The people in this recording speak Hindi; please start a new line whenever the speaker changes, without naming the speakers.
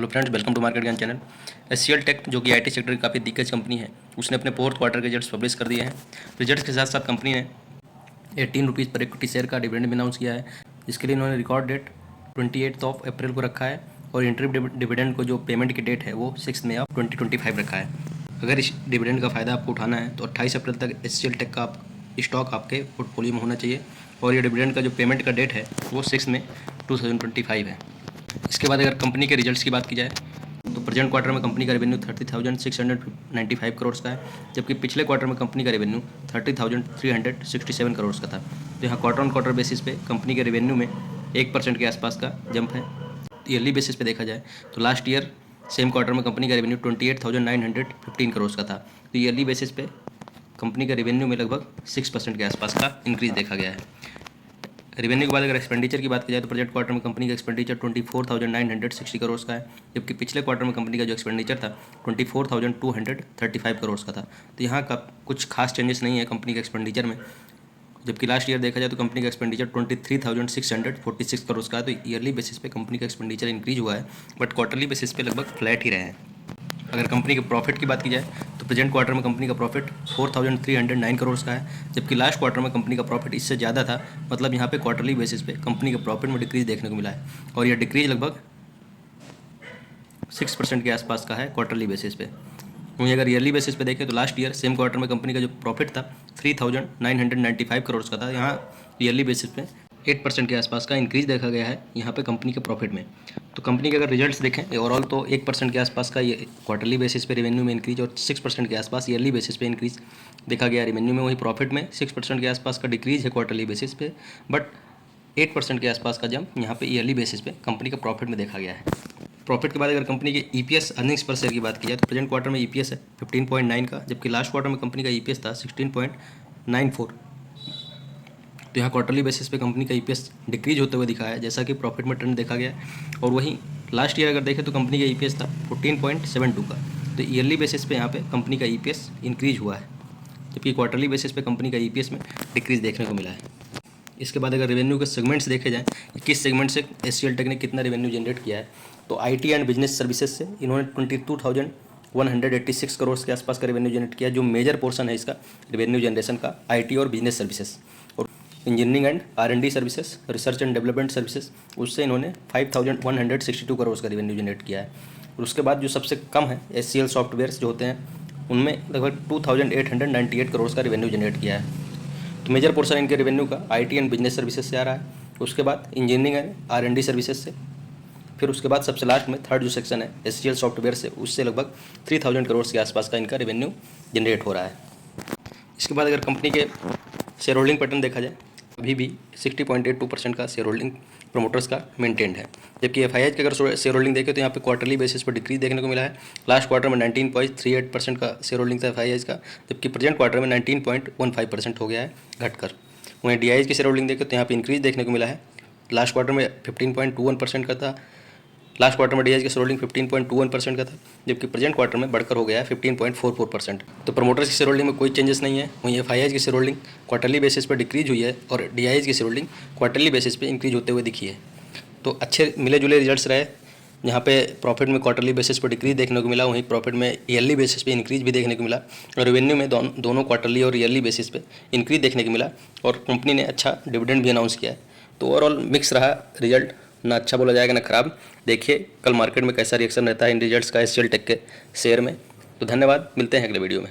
Hello friends, welcome to Market Gyan channel. HCL Tech जो कि आईटी सेक्टर की काफ़ी दिग्गज कंपनी है, उसने अपने फोर्थ क्वार्टर के रिजल्ट्स पब्लिश कर दिए हैं। रिजल्ट्स के साथ साथ कंपनी ने 18 रुपीज़ पर इक्विटी शेयर का डिविडेंड भी अनाउंस किया है। इसके लिए इन्होंने रिकॉर्ड डेट 28 अप्रैल को रखा है और इंटरिम डिविडेंड को जो पेमेंट की डेट है वो 6 मई 2025 रखा है। अगर इस डिविडेंड का फ़ायदा आपको उठाना है तो 28 अप्रैल तक एचसीएल टेक का स्टॉक आपके पोर्टफोलियो में होना चाहिए और ये डिविडेंड का जो पेमेंट का डेट है वो 6 मई 2025 है। इसके बाद अगर कंपनी के रिजल्ट्स की बात की जाए तो प्रेजेंट क्वार्टर में कंपनी का रेवेन्यू 30,695 करोड़ का है, जबकि पिछले क्वार्टर में कंपनी का रेवेन्यू 30,367 करोड़ का था। तो यहाँ क्वार्टर ऑन क्वार्टर बेसिस पे कंपनी के रेवेन्यू में 1% के आसपास का जंप है। ईयरली बेसिस पे देखा जाए तो लास्ट ईयर सेम क्वार्टर में कंपनी का रेवेन्यू 28,915 करोड़ का था। तो ईयरली बेसिस पे कंपनी का रेवेन्यू में लगभग 6% के आसपास का इंक्रीज देखा गया है। रेवेन्यू के बाद अगर एक्सपेंडिचर की बात की जाए तो प्रेजेंट क्वार्टर में कंपनी का एक्सपेंडिचर 24,960 करोड़ का है, जबकि पिछले क्वार्टर में कंपनी का जो एक्सपेंडिचर था 24,235 करोड़ का था। तो यहाँ का कुछ खास चेंजेस नहीं है कंपनी के एक्सपेंडिचर में। जबकि लास्ट ईयर देखा जाए तो कंपनी का एक्सपेंडिचर 23,646 करोड़ का है। तो ईयरली बेसिस पे कंपनी का एक्सपेंडिचर इंक्रीज हुआ है, बट क्वार्टरली बेसिस पे लगभग फ्लैट ही रहे हैं। अगर कंपनी के प्रॉफिट की बात की जाए तो प्रेजेंट क्वार्टर में कंपनी का प्रॉफिट 4,309 करोड़ का है, जबकि लास्ट क्वार्टर में कंपनी का प्रॉफिट इससे ज़्यादा था। मतलब यहाँ पे क्वार्टरली बेसिस पे कंपनी के प्रॉफिट में डिक्रीज देखने को मिला है और यह डिक्रीज लगभग 6% के आसपास का है क्वार्टरली बेसिस पे। वहीं अगर ईयरली बेसिस पे देखें तो लास्ट ईयर सेम क्वार्टर में कंपनी का जो प्रॉफिट था 3,995 करोड़ का था। यहाँ ईयरली बेसिस पे 8% के आसपास का इंक्रीज देखा गया है यहाँ पे कंपनी के प्रॉफिट में। तो कंपनी के अगर रिजल्ट्स देखें ओवरऑल तो 1% के आसपास का ये क्वार्टरली बेसिस पे रेवेन्यू में इंक्रीज और 6% के आसपास ईयरली बेसिस पे इंक्रीज देखा गया रेवेन्यू में। वहीं प्रॉफिट में 6% के आसपास का डिक्रीज है क्वार्टरली बेसिस पे, बट 8% के आसपास का जंप यहाँ पे ईयरली बेसिस पे कंपनी का प्रॉफिट में देखा गया है। प्रॉफिट के बाद अगर कंपनी के ईपीएस अर्निंग्स पर शेयर की बात की जाए तो प्रेजेंट क्वार्टर में ईपीएस है 15.9 का, जबकि लास्ट क्वार्टर में कंपनी का ईपीएस था 16.94। तो यहाँ क्वार्टरली बेसिस पे कंपनी का ईपीएस डिक्रीज होते हुए दिखा है, जैसा कि प्रॉफिट में ट्रेंड देखा गया है। और वहीं लास्ट ईयर अगर देखें तो कंपनी का ईपीएस था 14.72 का। तो ईयरली बेसिस पे यहाँ पे कंपनी का ईपीएस इंक्रीज हुआ है, जबकि क्वार्टरली बेसिस पे कंपनी का ईपीएस में डिक्रीज देखने को मिला है। इसके बाद अगर रेवेन्यू के सेगमेंट्स देखे जाएँ, किस सेगमेंट से एचसीएल टेक ने कितना रेवेन्यू जनरेट किया है, तो आईटी एंड बिजनेस सर्विसेज से इन्होंने 22,186 करोड़ के आसपास का रेवेन्यू जनरेट किया। जो मेजर पोर्शन है इसका रेवेन्यू जनरेशन का आईटी और बिजनेस सर्विसेज। और engineering and R&D services, research and development services, उससे इन्होंने 5,162 करोड़ का रेवेन्यू जनरेट किया है। और उसके बाद जो सबसे कम है एचसीएल सॉफ्टवेयर्स जो होते हैं, उनमें लगभग 2,898 करोड़ का रेवेन्यू जनरेट किया है। तो मेजर पोर्शन इनके रेवेन्यू का आईटी एंड बिजनेस सर्विसेज से आ रहा है, उसके बाद इंजीनियरिंग एंड आर&डी सर्विसेज से, फिर उसके बाद सबसे लास्ट में थर्ड जो सेक्शन है एचसीएल सॉफ्टवेयर से, उससे लगभग 3,000 करोड़ के आसपास का इनका रेवेन्यू जनरेट हो रहा है। इसके बाद अगर कंपनी के शेयर होल्डिंग पैटर्न देखा जाए, अभी भी 60.82% का शेयर होल्डिंग प्रोमोटर्स का मेंटेन्ड है, जबकि एफआईआई के अगर शेयर होल्डिंग देखें तो यहाँ पे क्वार्टरली बेसिस पर डिक्रीज देखने को मिला है। लास्ट क्वार्टर में 19.38% का शेयर होल्डिंग था एफआईआई का, जबकि प्रेजेंट क्वार्टर में 19.15% हो गया है घटकर। वहीं डीआईएस की शेयर होल्डिंग देखें तो यहाँ पे इंक्रीज देखने को मिला है। लास्ट क्वार्टर में 15.21% का था, लास्ट क्वार्टर में डीआईएस की शेयर होल्डिंग 15.21% का था, जबकि प्रेजेंट क्वार्टर में बढ़कर हो गया है 15.44%। तो प्रमोटर्स की शेयर होल्डिंग में कोई चेंजेस नहीं है। वहीं एफआईआई की शेयर होल्डिंग क्वार्टरली बेसिस पर डिक्रीज हुई है और डीआईएस की शेयर होल्डिंग क्वार्टरली बेसिस पे इंक्रीज होते हुए दिखी है। तो अच्छे मिले जुले रिजल्ट्स रहे। यहाँ पे प्रॉफिट में क्वार्टरली बेसिस पर डिक्रीज देखने को मिला, वहीं प्रॉफिट में ईयरली बेसिस पे इंक्रीज भी देखने को मिला, और रेवेन्यू में दोनों क्वार्टरली और ईयरली बेसिस पे इंक्रीज देखने को मिला। और कंपनी ने अच्छा डिविडेंड भी अनाउंस किया है। तो ओवरऑल मिक्स रहा रिजल्ट, ना अच्छा बोला जाएगा ना खराब। देखिए कल मार्केट में कैसा रिएक्शन रहता है इन रिजल्ट्स का एचसीएल टेक के शेयर में। तो धन्यवाद, मिलते हैं अगले वीडियो में।